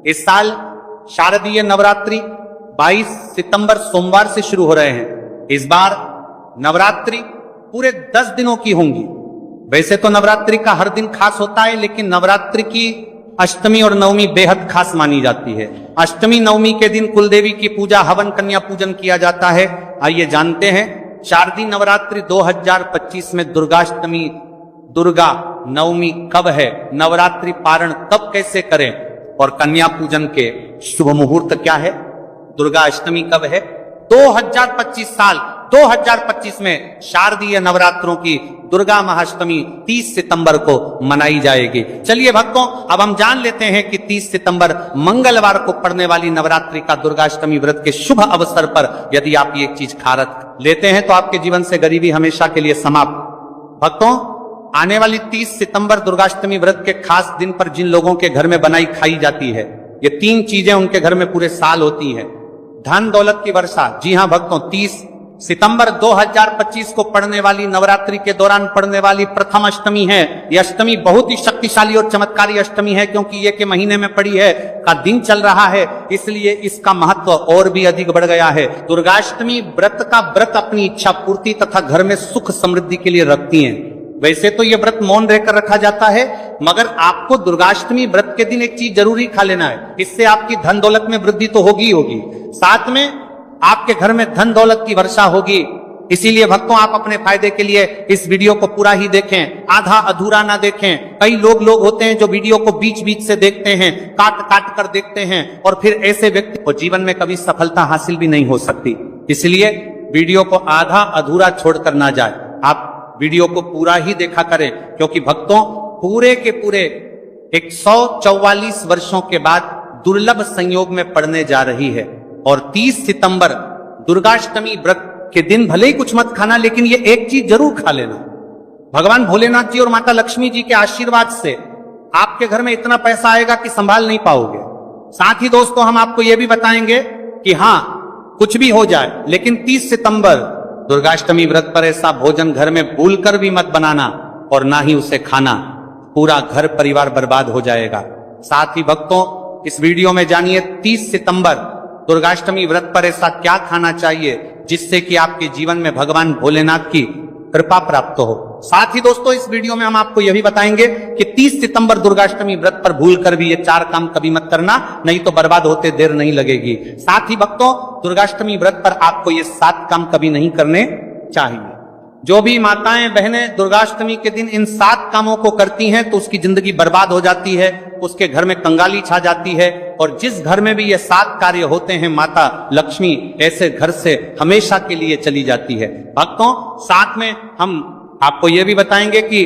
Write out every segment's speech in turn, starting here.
इस साल शारदीय नवरात्रि 22 सितंबर सोमवार से शुरू हो रहे हैं। इस बार नवरात्रि पूरे 10 दिनों की होंगी। वैसे तो नवरात्रि का हर दिन खास होता है, लेकिन नवरात्रि की अष्टमी और नवमी बेहद खास मानी जाती है। अष्टमी नवमी के दिन कुलदेवी की पूजा, हवन, कन्या पूजन किया जाता है। आइए जानते हैं शारदीय नवरात्रि 2025 में दुर्गाष्टमी, दुर्गा नवमी कब है, नवरात्रि पारण कब कैसे करें और कन्या पूजन के शुभ मुहूर्त क्या है, दुर्गा अष्टमी कब है। 2025 में शारदीय नवरात्रों की दुर्गा महाअष्टमी 30 सितंबर को मनाई जाएगी। चलिए भक्तों, अब हम जान लेते हैं कि 30 सितंबर मंगलवार को पड़ने वाली नवरात्रि का दुर्गाष्टमी व्रत के शुभ अवसर पर यदि आप ये चीज खारत लेते हैं तो आपके जीवन से गरीबी हमेशा के लिए समाप्त। भक्तों, आने वाली 30 सितंबर दुर्गाष्टमी व्रत के खास दिन पर जिन लोगों के घर में बनाई खाई जाती है, ये 3 चीजें उनके घर में पूरे साल होती हैं। धन दौलत की वर्षा। जी हां भक्तों, 30 सितंबर 2025 को पड़ने वाली नवरात्रि के दौरान पड़ने वाली प्रथम अष्टमी है। यह अष्टमी बहुत ही शक्तिशाली और चमत्कारी अष्टमी है, क्योंकि ये के महीने में पड़ी है, का दिन चल रहा है, इसलिए इसका महत्व और भी अधिक बढ़ गया है। दुर्गाष्टमी व्रत का व्रत अपनी इच्छा पूर्ति तथा घर में सुख समृद्धि के लिए रखती हैं। वैसे तो यह व्रत मौन रहकर रखा जाता है, मगर आपको दुर्गाष्टमी व्रत के दिन एक चीज जरूरी खा लेना है। इससे आपकी धन दौलत में वृद्धि तो होगी होगी, साथ में आपके घर में धन दौलत की वर्षा होगी। इसीलिए भक्तों, आप अपने फायदे के लिए इस वीडियो को पूरा ही देखें, आधा अधूरा ना देखें। कई लोग होते हैं जो वीडियो को बीच बीच से देखते हैं, काट काट कर देखते हैं, और फिर ऐसे व्यक्ति को जीवन में कभी सफलता हासिल भी नहीं हो सकती। इसलिए वीडियो को आधा अधूरा छोड़कर ना जाए, आप वीडियो को पूरा ही देखा करें, क्योंकि भक्तों पूरे के पूरे 144 वर्षों के बाद दुर्लभ संयोग में पड़ने जा रही है। और 30 सितंबर दुर्गाष्टमी व्रत के दिन भले ही कुछ मत खाना, लेकिन ये एक चीज जरूर खा लेना। भगवान भोलेनाथ जी और माता लक्ष्मी जी के आशीर्वाद से आपके घर में इतना पैसा आएगा कि संभाल नहीं पाओगे। साथ ही दोस्तों, हम आपको यह भी बताएंगे कि हां, कुछ भी हो जाए, लेकिन 30 सितंबर दुर्गाष्टमी व्रत पर ऐसा भोजन घर में भूलकर भी मत बनाना और ना ही उसे खाना, पूरा घर परिवार बर्बाद हो जाएगा। साथ ही भक्तों, इस वीडियो में जानिए 30 सितंबर दुर्गाष्टमी व्रत पर ऐसा क्या खाना चाहिए जिससे कि आपके जीवन में भगवान भोलेनाथ की कृपा प्राप्त हो। साथ ही दोस्तों, इस वीडियो में हम आपको यह भी बताएंगे कि 30 सितंबर दुर्गाष्टमी व्रत पर भूलकर भी ये 4 काम कभी मत करना, नहीं तो बर्बाद होते देर नहीं लगेगी। साथ ही भक्तों, दुर्गाष्टमी व्रत पर आपको ये 7 काम कभी नहीं करने चाहिए। जो भी माताएं बहनें दुर्गाष्टमी के दिन इन 7 कामों को करती हैं तो उसकी जिंदगी बर्बाद हो जाती है, उसके घर में कंगाली छा जाती है, और जिस घर में भी ये 7 कार्य होते हैं, माता लक्ष्मी ऐसे घर से हमेशा के लिए चली जाती है। भक्तों, साथ में हम आपको यह भी बताएंगे कि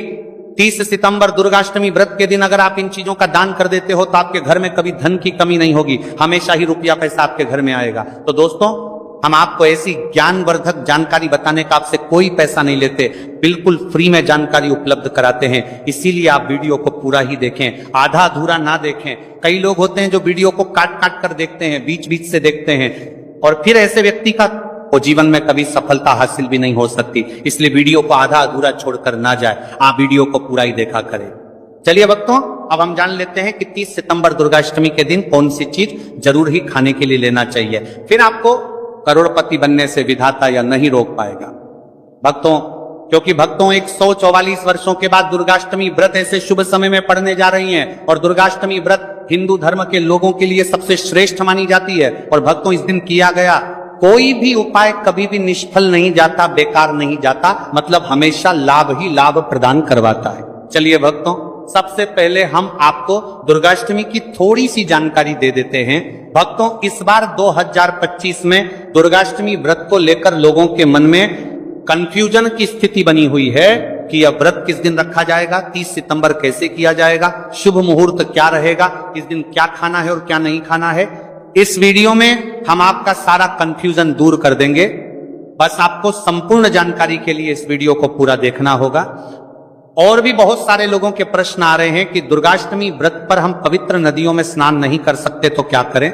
30 सितंबर दुर्गाष्टमी व्रत के दिन अगर आप इन चीजों का दान कर देते हो तो आपके घर में कभी धन की कमी नहीं होगी, हमेशा ही रुपया पैसा आपके घर में आएगा। तो दोस्तों, हम आपको ऐसी ज्ञानवर्धक जानकारी बताने का आपसे कोई पैसा नहीं लेते, बिल्कुल फ्री में जानकारी उपलब्ध कराते हैं। इसीलिए आप वीडियो को पूरा ही देखें, आधा अधूरा ना देखें। कई लोग होते हैं जो वीडियो को काट काट कर देखते हैं, बीच बीच से देखते हैं, और फिर ऐसे व्यक्ति का वो जीवन में कभी सफलता हासिल भी नहीं हो सकती। इसलिए वीडियो को आधा अधूरा छोड़कर ना जाए, आप वीडियो को पूरा ही देखा करें। चलिए भक्तों, अब हम जान लेते हैं कि 30 सितंबर दुर्गाष्टमी के दिन कौन सी चीज जरूर ही खाने के लिए लेना चाहिए, फिर आपको करोड़पति बनने से विधाता या नहीं रोक पाएगा। भक्तों, क्योंकि भक्तों 144 वर्षों के बाद दुर्गाष्टमी व्रत ऐसे शुभ समय में पड़ने जा रही हैं, और दुर्गाष्टमी व्रत हिंदू धर्म के लोगों के लिए सबसे श्रेष्ठ मानी जाती है। और भक्तों, इस दिन किया गया कोई भी उपाय कभी भी निष्फल नहीं जाता, बेकार नहीं जाता, मतलब हमेशा लाभ ही लाभ प्रदान करवाता है। चलिए भक्तों, सबसे पहले हम आपको दुर्गाष्टमी की थोड़ी सी जानकारी दे देते हैं। भक्तों, इस बार 2025 में दुर्गाष्टमी व्रत को लेकर लोगों के मन में कंफ्यूजन की स्थिति बनी हुई है कि यह व्रत किस दिन रखा जाएगा, 30 सितंबर कैसे किया जाएगा, शुभ मुहूर्त क्या रहेगा, इस दिन क्या खाना है और क्या नहीं खाना है। इस वीडियो में हम आपका सारा कंफ्यूजन दूर कर देंगे। बस आपको संपूर्ण जानकारी के लिए इस वीडियो को पूरा देखना होगा। और भी बहुत सारे लोगों के प्रश्न आ रहे हैं कि दुर्गाष्टमी व्रत पर हम पवित्र नदियों में स्नान नहीं कर सकते तो क्या करें,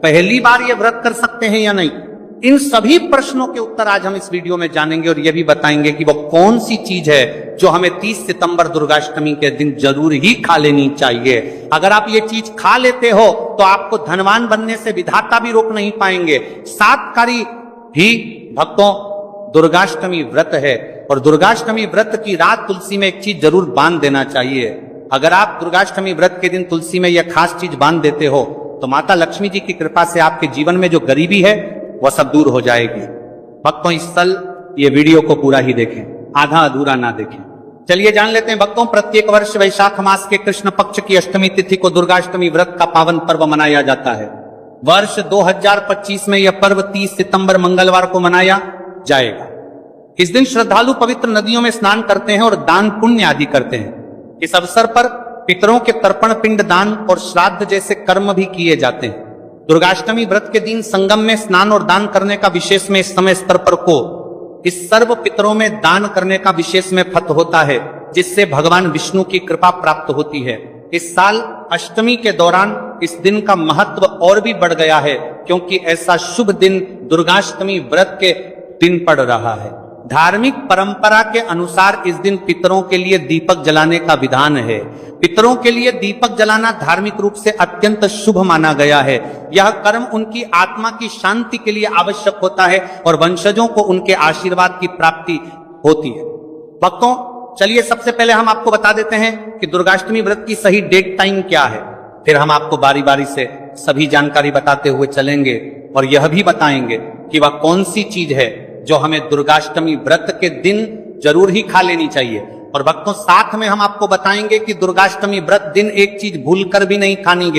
पहली बार ये व्रत कर सकते हैं या नहीं। इन सभी प्रश्नों के उत्तर आज हम इस वीडियो में जानेंगे और यह भी बताएंगे कि वो कौन सी चीज है जो हमें 30 सितंबर दुर्गाष्टमी के दिन जरूर ही खा लेनी चाहिए। अगर आप ये चीज खा लेते हो तो आपको धनवान बनने से विधाता भी रोक नहीं पाएंगे। सातकारी ही भक्तों दुर्गाष्टमी व्रत है और दुर्गाष्टमी व्रत की रात तुलसी में एक चीज जरूर बांध देना चाहिए। अगर आप दुर्गाष्टमी व्रत के दिन तुलसी में यह खास चीज बांध देते हो तो माता लक्ष्मी जी की कृपा से आपके जीवन में जो गरीबी है वह सब दूर हो जाएगी। भक्तों इस साल ये वीडियो को पूरा ही देखें, आधा अधूरा ना देखें। चलिए जान लेते हैं भक्तों, प्रत्येक वर्ष वैशाख मास के कृष्ण पक्ष की अष्टमी तिथि को दुर्गाष्टमी व्रत का पावन पर्व मनाया जाता है। वर्ष 2025 में यह पर्व 30 सितंबर मंगलवार को मनाया जाएगा। इस दिन श्रद्धालु पवित्र नदियों में स्नान करते हैं और दान पुण्य आदि करते हैं। इस अवसर पर पितरों के तर्पण पिंड दान और श्राद्ध जैसे कर्म भी किए जाते हैं। दुर्गाष्टमी व्रत के दिन संगम में स्नान और दान करने का विशेष में इस समय स्तर पर को इस सर्व पितरों में दान करने का विशेष में फत होता है, जिससे भगवान विष्णु की कृपा प्राप्त होती है। इस साल अष्टमी के दौरान इस दिन का महत्व और भी बढ़ गया है, क्योंकि ऐसा शुभ दिन दुर्गाष्टमी व्रत के दिन पड़ रहा है। धार्मिक परंपरा के अनुसार इस दिन पितरों के लिए दीपक जलाने का विधान है। पितरों के लिए दीपक जलाना धार्मिक रूप से अत्यंत शुभ माना गया है। यह कर्म उनकी आत्मा की शांति के लिए आवश्यक होता है और वंशजों को उनके आशीर्वाद की प्राप्ति होती है। भक्तों चलिए सबसे पहले हम आपको बता देते हैं कि दुर्गाष्टमी व्रत की सही डेट टाइम क्या है, फिर हम आपको बारी बारी से सभी जानकारी बताते हुए चलेंगे और यह भी बताएंगे कि वह कौन सी चीज है जो हमें दुर्गाष्टमी व्रत के दिन जरूर ही खा लेनी चाहिए। और भक्तों साथ में हम आपको बताएंगे कि दुर्गाष्टमी व्रत दिन एक चीज भूलकर भी नहीं खानी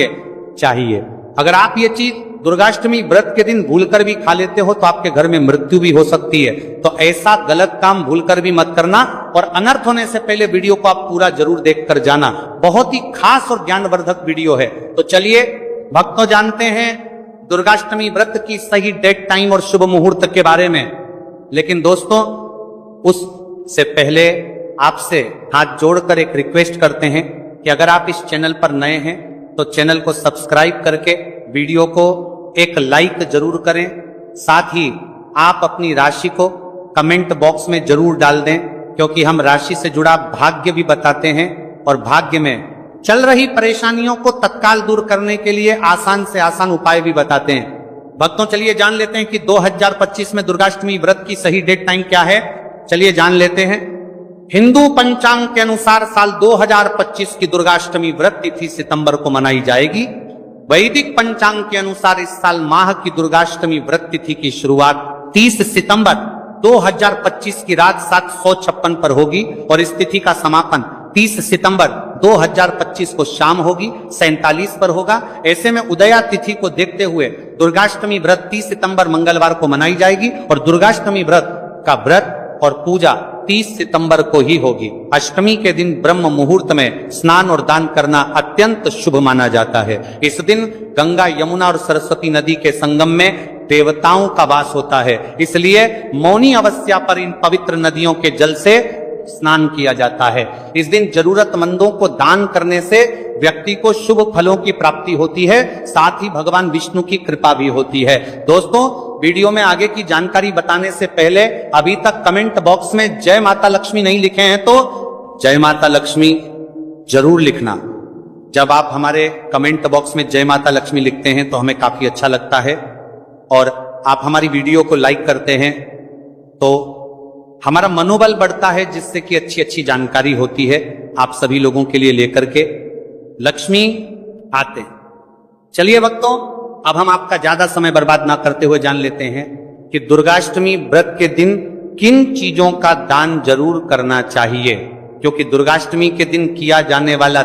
चाहिए। अगर आप ये चीज दुर्गाष्टमी व्रत के दिन भूलकर भी खा लेते हो तो आपके घर में मृत्यु भी हो सकती है। तो ऐसा गलत काम भूलकर भी मत करना और अनर्थ होने से पहले वीडियो को आप पूरा जरूर देखकर जाना। बहुत ही खास और ज्ञानवर्धक वीडियो है। तो चलिए भक्तों जानते हैं दुर्गाष्टमी व्रत की सही डेट टाइम और शुभ मुहूर्त के बारे में। लेकिन दोस्तों उससे पहले आपसे हाथ जोड़कर एक रिक्वेस्ट करते हैं कि अगर आप इस चैनल पर नए हैं तो चैनल को सब्सक्राइब करके वीडियो को एक लाइक जरूर करें। साथ ही आप अपनी राशि को कमेंट बॉक्स में जरूर डाल दें, क्योंकि हम राशि से जुड़ा भाग्य भी बताते हैं और भाग्य में चल रही परेशानियों को तत्काल दूर करने के लिए आसान से आसान उपाय भी बताते हैं। भक्तों चलिए जान लेते हैं कि 2025 में दुर्गाष्टमी व्रत की सही डेट टाइम क्या है। चलिए जान लेते हैं। हिंदू पंचांग के अनुसार साल 2025 की दुर्गाष्टमी व्रत तिथि सितंबर को मनाई जाएगी। वैदिक पंचांग के अनुसार इस साल माह की दुर्गाष्टमी व्रत तिथि की शुरुआत 30 सितंबर 2025 की रात 756 पर होगी और इस तिथि का समापन 30 सितंबर 2025 को शाम होगी 47 पर होगा। ऐसे में उदया तिथि को देखते हुए दुर्गाष्टमी व्रत 30 सितंबर मंगलवार को मनाई जाएगी और दुर्गाष्टमी व्रत का व्रत और पूजा 30 सितंबर को ही होगी। अष्टमी के दिन ब्रह्म मुहूर्त में स्नान और दान करना अत्यंत शुभ माना जाता है। इस दिन गंगा, यमुना और सरस्वती नदी के संगम में देवताओं का वास होता है, इसलिए मौनी अमावस्या पर इन पवित्र नदियों के जल से स्नान किया जाता है। इस दिन जरूरतमंदों को दान करने से व्यक्ति को शुभ फलों की प्राप्ति होती है, साथ ही भगवान विष्णु की कृपा भी होती है। दोस्तों वीडियो में आगे की जानकारी बताने से पहले अभी तक कमेंट बॉक्स में जय माता लक्ष्मी नहीं लिखे हैं तो जय माता लक्ष्मी जरूर लिखना। जब आप हमारे कमेंट बॉक्स में जय माता लक्ष्मी लिखते हैं तो हमें काफी अच्छा लगता है और आप हमारी वीडियो को लाइक करते हैं तो हमारा मनोबल बढ़ता है, जिससे कि अच्छी अच्छी जानकारी होती है आप सभी लोगों के लिए लेकर के लक्ष्मी आते हैं। चलिए भक्तों अब हम आपका ज्यादा समय बर्बाद ना करते हुए जान लेते हैं कि दुर्गाष्टमी व्रत के दिन किन चीजों का दान जरूर करना चाहिए, क्योंकि दुर्गाष्टमी के दिन किया जाने वाला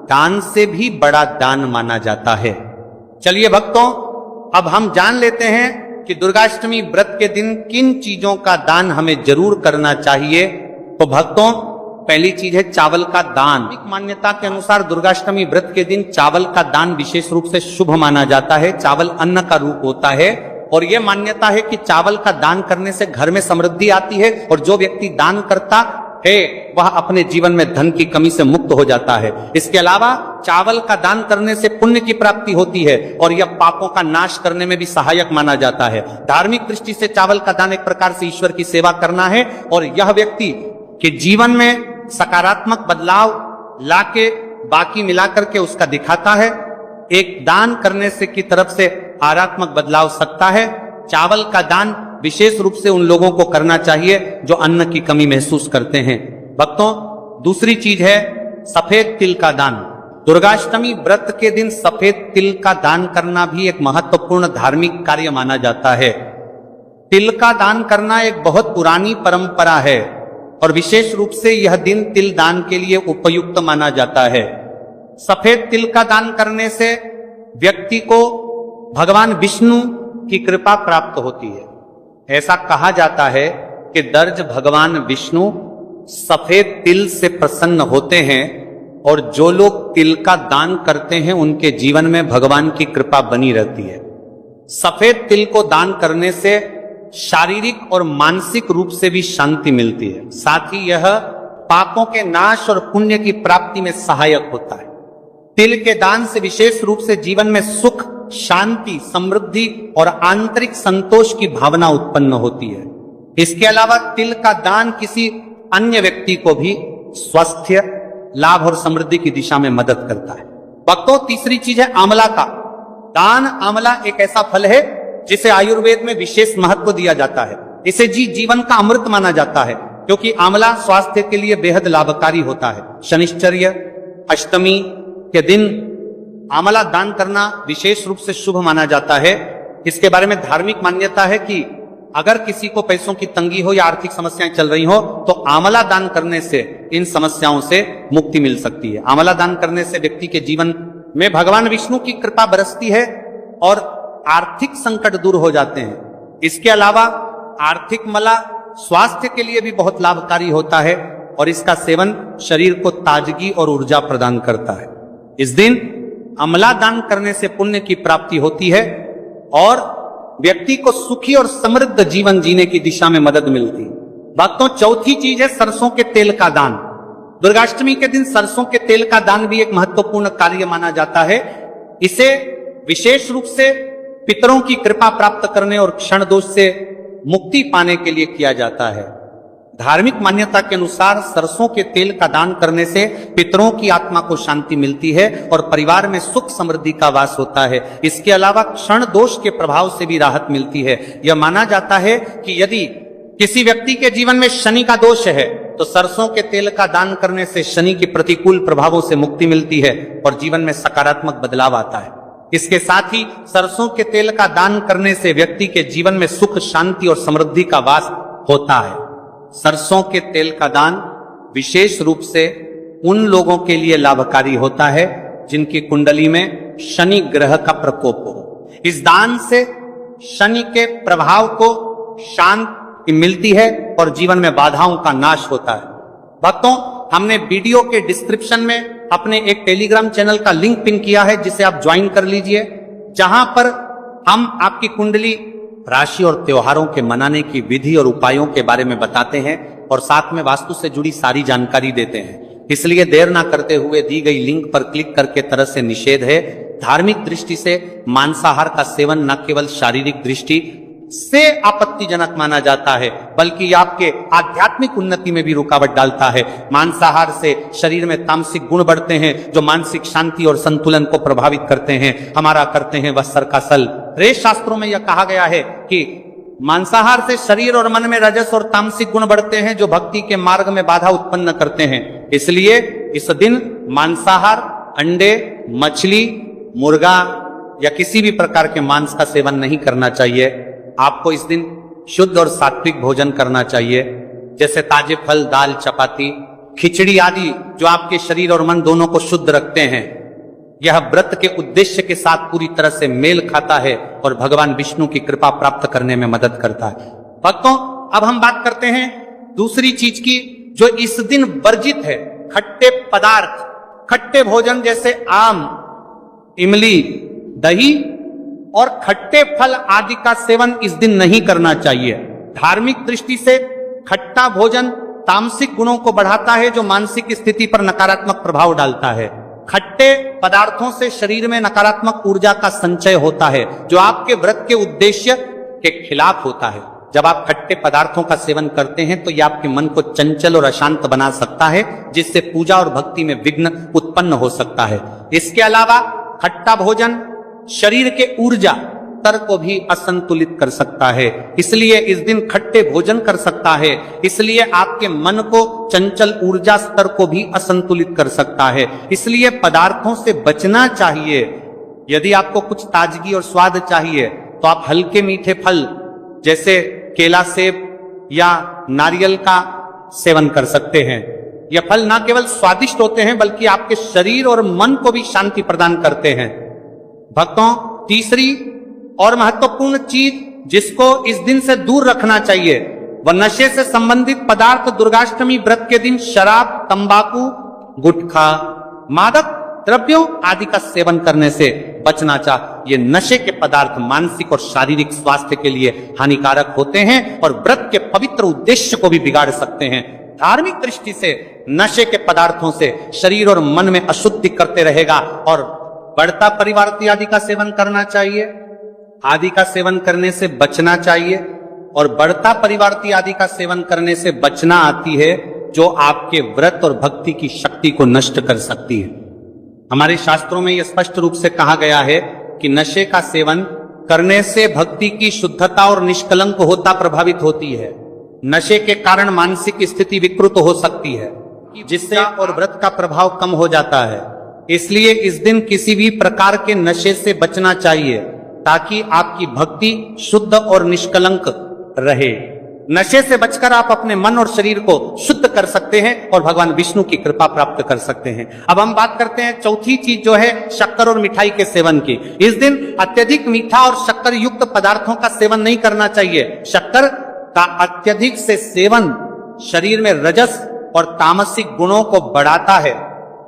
दान से भी बड़ा दान माना जाता है। चलिए भक्तों अब हम जान लेते हैं कि दुर्गाष्टमी व्रत के दिन किन चीजों का दान हमें जरूर करना चाहिए। तो भक्तों पहली चीज है चावल का दान। एक मान्यता के अनुसार दुर्गाष्टमी व्रत के दिन चावल का दान विशेष रूप से शुभ माना जाता है। चावल अन्न का रूप होता है और यह मान्यता है कि चावल का दान करने से घर में समृद्धि आती है और जो व्यक्ति दान करता है वह अपने जीवन में धन की कमी से मुक्त हो जाता है। इसके अलावा चावल का दान करने से पुण्य की प्राप्ति होती है और यह पापों का नाश करने में भी सहायक माना जाता है। धार्मिक दृष्टि से चावल का दान एक प्रकार से ईश्वर की सेवा करना है और यह व्यक्ति के जीवन में सकारात्मक बदलाव लाके बाकी मिलाकर के उसका दिखाता है। एक दान करने से की तरफ से आरात्मक बदलाव सकता है। चावल का दान विशेष रूप से उन लोगों को करना चाहिए जो अन्न की कमी महसूस करते हैं। भक्तों, दूसरी चीज है सफेद तिल का दान। दुर्गाष्टमी व्रत के दिन सफेद तिल का दान करना भी एक महत्वपूर्ण धार्मिक कार्य माना जाता है। तिल का दान करना एक बहुत पुरानी परंपरा है और विशेष रूप से यह दिन तिल दान के लिए उपयुक्त माना जाता है। सफेद तिल का दान करने से व्यक्ति को भगवान विष्णु की कृपा प्राप्त होती है। ऐसा कहा जाता है कि दर्ज भगवान विष्णु सफेद तिल से प्रसन्न होते हैं और जो लोग तिल का दान करते हैं उनके जीवन में भगवान की कृपा बनी रहती है। सफेद तिल को दान करने से शारीरिक और मानसिक रूप से भी शांति मिलती है। साथ ही यह पापों के नाश और पुण्य की प्राप्ति में सहायक होता है। तिल के दान से विशेष रूप से जीवन में सुख, शांति, समृद्धि और आंतरिक संतोष की भावना उत्पन्न होती है। इसके अलावा तिल का दान किसी अन्य व्यक्ति को भी स्वास्थ्य, लाभ और समृद्धि की दिशा में मदद करता है। भक्तों, तीसरी चीज है आंवला का दान। आंवला एक ऐसा फल है जिसे आयुर्वेद में विशेष महत्व दिया जाता है। इसे जीवन का अमृत माना जाता है क्योंकि आंवला स्वास्थ्य के लिए बेहद लाभकारी होता है। शनिश्चर्य, अष्टमी के दिन आंवला दान करना विशेष रूप से शुभ माना जाता है। इसके बारे में धार्मिक मान्यता है कि अगर किसी को पैसों की तंगी हो या आर्थिक समस्याएं चल रही हो तो आंवला दान करने से इन समस्याओं से मुक्ति मिल सकती है। आंवला दान करने से व्यक्ति के जीवन में भगवान विष्णु की कृपा बरसती है और आर्थिक संकट दूर हो जाते हैं। इसके अलावा आर्थिक मला स्वास्थ्य के लिए भी बहुत लाभकारी होता है और इसका सेवन शरीर को ताजगी और ऊर्जा प्रदान करता है। इस दिन आंवला दान करने से पुण्य की प्राप्ति होती है और व्यक्ति को सुखी और समृद्ध जीवन जीने की दिशा में मदद मिलती है। भक्तों, चौथी चीज है सरसों के तेल का दान। दुर्गाष्टमी के दिन सरसों के तेल का दान भी एक महत्वपूर्ण कार्य माना जाता है। इसे विशेष रूप से पितरों की कृपा प्राप्त करने और क्षण दोष से मुक्ति पाने के लिए किया जाता है। धार्मिक मान्यता के अनुसार सरसों के तेल का दान करने से पितरों की आत्मा को शांति मिलती है और परिवार में सुख समृद्धि का वास होता है। इसके अलावा क्षण दोष के प्रभाव से भी राहत मिलती है। यह माना जाता है कि यदि किसी व्यक्ति के जीवन में शनि का दोष है तो सरसों के तेल का दान करने से शनि के प्रतिकूल प्रभावों से मुक्ति मिलती है और जीवन में सकारात्मक बदलाव आता है। इसके साथ ही सरसों के तेल का दान करने से व्यक्ति के जीवन में सुख, शांति और समृद्धि का वास होता है। सरसों के तेल का दान विशेष रूप से उन लोगों के लिए लाभकारी होता है जिनकी कुंडली में शनि ग्रह का प्रकोप हो। इस दान से शनि के प्रभाव को शांति मिलती है और जीवन में बाधाओं का नाश होता है। भक्तों, हमने वीडियो के डिस्क्रिप्शन में अपने एक टेलीग्राम चैनल का लिंक पिन किया है जिसे आप ज्वाइन कर लीजिए, जहां पर हम आपकी कुंडली, राशि और त्योहारों के मनाने की विधि और उपायों के बारे में बताते हैं और साथ में वास्तु से जुड़ी सारी जानकारी देते हैं। इसलिए देर ना करते हुए दी गई लिंक पर क्लिक करके तरह से निषेध है। धार्मिक दृष्टि से मांसाहार का सेवन न केवल शारीरिक दृष्टि से आपत्तिजनक माना जाता है बल्कि आपके आध्यात्मिक उन्नति में भी रुकावट डालता है। मांसाहार से शरीर में तामसिक गुण बढ़ते हैं जो मानसिक शांति और संतुलन को प्रभावित करते हैं। हमारा करते हैं वस्त्र का सल। रेस शास्त्रों में यह कहा गया है कि मांसाहार से शरीर और मन में रजस और तामसिक गुण बढ़ते हैं जो भक्ति के मार्ग में बाधा उत्पन्न करते हैं। इसलिए इस दिन मांसाहार, अंडे, मछली, मुर्गा या किसी भी प्रकार के मांस का सेवन नहीं करना चाहिए। आपको इस दिन शुद्ध और सात्विक भोजन करना चाहिए, जैसे ताजे फल, दाल, चपाती, खिचड़ी आदि जो आपके शरीर और मन दोनों को शुद्ध रखते हैं। यह व्रत के उद्देश्य के साथ पूरी तरह से मेल खाता है और भगवान विष्णु की कृपा प्राप्त करने में मदद करता है। भक्तों, अब हम बात करते हैं दूसरी चीज की जो इस दिन वर्जित है। खट्टे पदार्थ, खट्टे भोजन जैसे आम, इमली, दही और खट्टे फल आदि का सेवन इस दिन नहीं करना चाहिए। धार्मिक दृष्टि से खट्टा भोजन तामसिक गुणों को बढ़ाता है जो मानसिक स्थिति पर नकारात्मक प्रभाव डालता है। खट्टे पदार्थों से शरीर में नकारात्मक ऊर्जा का संचय होता है जो आपके व्रत के उद्देश्य के खिलाफ होता है। जब आप खट्टे पदार्थों का सेवन करते हैं तो यह आपके मन को चंचल और अशांत बना सकता है, जिससे पूजा और भक्ति में विघ्न उत्पन्न हो सकता है। इसके अलावा खट्टा भोजन शरीर के ऊर्जा स्तर को भी असंतुलित कर सकता है, इसलिए इस दिन खट्टे भोजन कर सकता है, इसलिए आपके मन को चंचल ऊर्जा स्तर को भी असंतुलित कर सकता है। इसलिए पदार्थों से बचना चाहिए। यदि आपको कुछ ताजगी और स्वाद चाहिए तो आप हल्के मीठे फल जैसे केला, सेब या नारियल का सेवन कर सकते हैं। यह फल न केवल स्वादिष्ट होते हैं बल्कि आपके शरीर और मन को भी शांति प्रदान करते हैं। भक्तों, तीसरी और महत्वपूर्ण चीज जिसको इस दिन से दूर रखना चाहिए वह नशे से संबंधित पदार्थ। दुर्गाष्टमी व्रत के दिन शराब, तंबाकू, गुटखा, मादक द्रव्यों आदि का सेवन करने से बचना चाहिए। ये नशे के पदार्थ मानसिक और शारीरिक स्वास्थ्य के लिए हानिकारक होते हैं और व्रत के पवित्र उद्देश्य को भी बिगाड़ सकते हैं। धार्मिक दृष्टि से नशे के पदार्थों से शरीर और मन में अशुद्धि करते रहेगा और बढ़ता परिवार आदि का सेवन करना चाहिए। आदि का सेवन करने से बचना चाहिए और बढ़ता परिवारती आदि का सेवन करने से बचना आती है जो आपके व्रत और भक्ति की शक्ति को नष्ट कर सकती है। हमारे शास्त्रों में यह स्पष्ट रूप से कहा गया है कि नशे का सेवन करने से भक्ति की शुद्धता और निष्कलंक होता प्रभावित होती है। नशे के कारण मानसिक स्थिति विकृत हो सकती है, जिससे और व्रत का प्रभाव कम हो जाता है। इसलिए इस दिन किसी भी प्रकार के नशे से बचना चाहिए ताकि आपकी भक्ति शुद्ध और निष्कलंक रहे। नशे से बचकर आप अपने मन और शरीर को शुद्ध कर सकते हैं और भगवान विष्णु की कृपा प्राप्त कर सकते हैं। अब हम बात करते हैं चौथी चीज जो है शक्कर और मिठाई के सेवन की। इस दिन अत्यधिक मीठा और शक्कर युक्त पदार्थों का सेवन नहीं करना चाहिए। शक्कर का अत्यधिक से सेवन शरीर में रजस और तामसिक गुणों को बढ़ाता है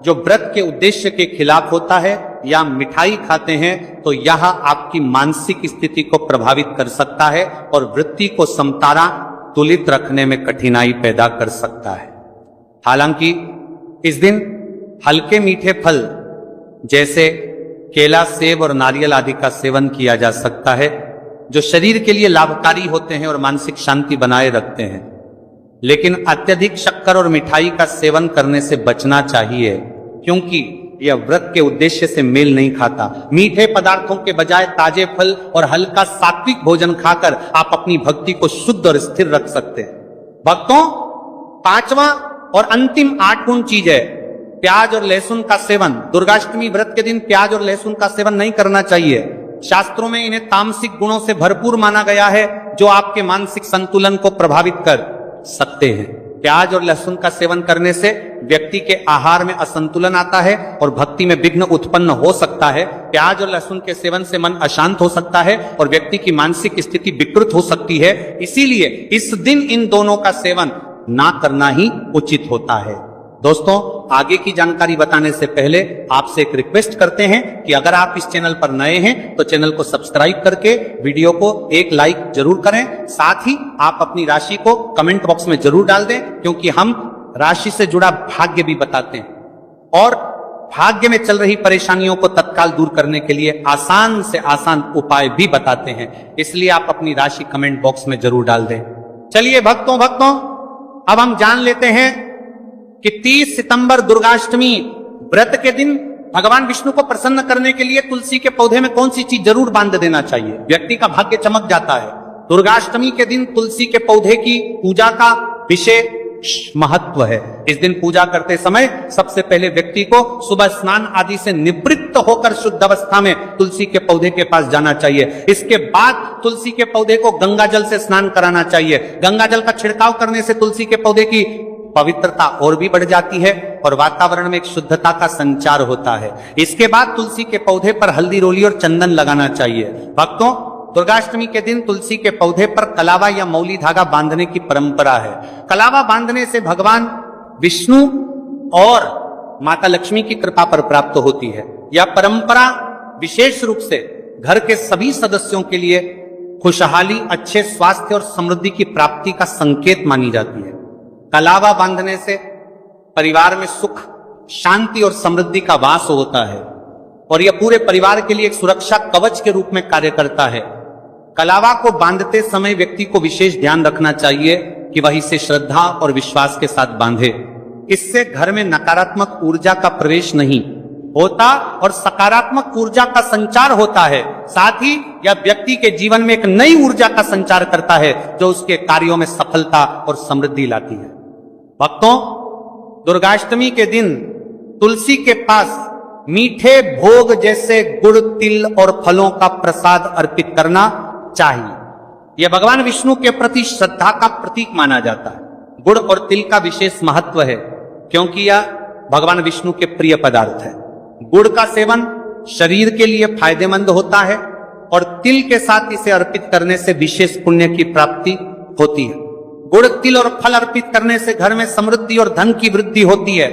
जो व्रत के उद्देश्य के खिलाफ होता है। या मिठाई खाते हैं तो यह आपकी मानसिक स्थिति को प्रभावित कर सकता है और वृत्ति को समतारा तुलित रखने में कठिनाई पैदा कर सकता है। हालांकि इस दिन हल्के मीठे फल जैसे केला, सेब और नारियल आदि का सेवन किया जा सकता है जो शरीर के लिए लाभकारी होते हैं और मानसिक शांति बनाए रखते हैं। लेकिन अत्यधिक शक्कर और मिठाई का सेवन करने से बचना चाहिए क्योंकि यह व्रत के उद्देश्य से मेल नहीं खाता। मीठे पदार्थों के बजाय ताजे फल और हल्का सात्विक भोजन खाकर आप अपनी भक्ति को शुद्ध और स्थिर रख सकते हैं। भक्तों, पांचवा और अंतिम 8 गुण चीज है प्याज और लहसुन का सेवन। दुर्गाष्टमी व्रत के दिन प्याज और लहसुन का सेवन नहीं करना चाहिए। शास्त्रों में इन्हें तामसिक गुणों से भरपूर माना गया है जो आपके मानसिक संतुलन को प्रभावित कर सकते हैं। प्याज और लहसुन का सेवन करने से व्यक्ति के आहार में असंतुलन आता है और भक्ति में विघ्न उत्पन्न हो सकता है। प्याज और लहसुन के सेवन से मन अशांत हो सकता है और व्यक्ति की मानसिक स्थिति विकृत हो सकती है। इसीलिए इस दिन इन दोनों का सेवन ना करना ही उचित होता है। दोस्तों, आगे की जानकारी बताने से पहले आपसे एक रिक्वेस्ट करते हैं कि अगर आप इस चैनल पर नए हैं तो चैनल को सब्सक्राइब करके वीडियो को एक लाइक जरूर करें। साथ ही आप अपनी राशि को कमेंट बॉक्स में जरूर डाल दें क्योंकि हम राशि से जुड़ा भाग्य भी बताते हैं और भाग्य में चल रही परेशानियों को तत्काल दूर करने के लिए आसान से आसान उपाय भी बताते हैं। इसलिए आप अपनी राशि कमेंट बॉक्स में जरूर डाल दें। चलिए भक्तों अब हम जान लेते हैं कि 30 सितंबर दुर्गाष्टमी व्रत के दिन भगवान विष्णु को प्रसन्न करने के लिए तुलसी के पौधे में कौन सी चीज जरूर बांध देना चाहिए। व्यक्ति का भाग्य चमक जाता है। दुर्गाष्टमी के दिन तुलसी के पौधे की पूजा का विशेष महत्व है। इस दिन पूजा करते समय सबसे पहले व्यक्ति को सुबह स्नान आदि से निवृत्त होकर शुद्ध अवस्था में तुलसी के पौधे के पास जाना चाहिए। इसके बाद तुलसी के पौधे को गंगा जल से स्नान कराना चाहिए। गंगा जल का छिड़काव करने से तुलसी के पौधे की पवित्रता और भी बढ़ जाती है और वातावरण में एक शुद्धता का संचार होता है। इसके बाद तुलसी के पौधे पर हल्दी, रोली और चंदन लगाना चाहिए। भक्तों, दुर्गाष्टमी के दिन तुलसी के पौधे पर कलावा या मौली धागा बांधने की परंपरा है। कलावा बांधने से भगवान विष्णु और माता लक्ष्मी की कृपा पर प्राप्त होती है। यह परंपरा विशेष रूप से घर के सभी सदस्यों के लिए खुशहाली, अच्छे स्वास्थ्य और समृद्धि की प्राप्ति का संकेत मानी जाती है। कलावा बांधने से परिवार में सुख, शांति और समृद्धि का वास होता है और यह पूरे परिवार के लिए एक सुरक्षा कवच के रूप में कार्य करता है। कलावा को बांधते समय व्यक्ति को विशेष ध्यान रखना चाहिए कि वह इसे श्रद्धा और विश्वास के साथ बांधे। इससे घर में नकारात्मक ऊर्जा का प्रवेश नहीं होता और सकारात्मक ऊर्जा का संचार होता है। साथ ही यह व्यक्ति के जीवन में एक नई ऊर्जा का संचार करता है जो उसके कार्यों में सफलता और समृद्धि लाती है। भक्तों, दुर्गाष्टमी के दिन तुलसी के पास मीठे भोग जैसे गुड़, तिल और फलों का प्रसाद अर्पित करना चाहिए। यह भगवान विष्णु के प्रति श्रद्धा का प्रतीक माना जाता है। गुड़ और तिल का विशेष महत्व है क्योंकि यह भगवान विष्णु के प्रिय पदार्थ है। गुड़ का सेवन शरीर के लिए फायदेमंद होता है और तिल के साथ इसे अर्पित करने से विशेष पुण्य की प्राप्ति होती है। गुड़, तिल और फल अर्पित करने से घर में समृद्धि और धन की वृद्धि होती है।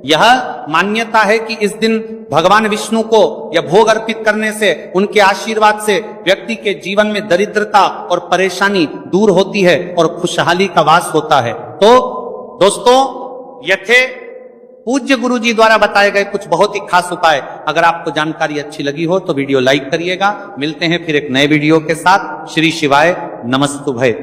यह मान्यता है कि इस दिन भगवान विष्णु को यह भोग अर्पित करने से, उनके आशीर्वाद से व्यक्ति के जीवन में दरिद्रता और परेशानी दूर होती है और खुशहाली का वास होता है। तो दोस्तों, यह थे पूज्य गुरु जी द्वारा बताए गए कुछ बहुत ही खास उपाय। अगर आपको जानकारी अच्छी लगी हो तो वीडियो लाइक करिएगा। मिलते हैं फिर एक नए वीडियो के साथ। श्री शिवाय नमस्तुभय।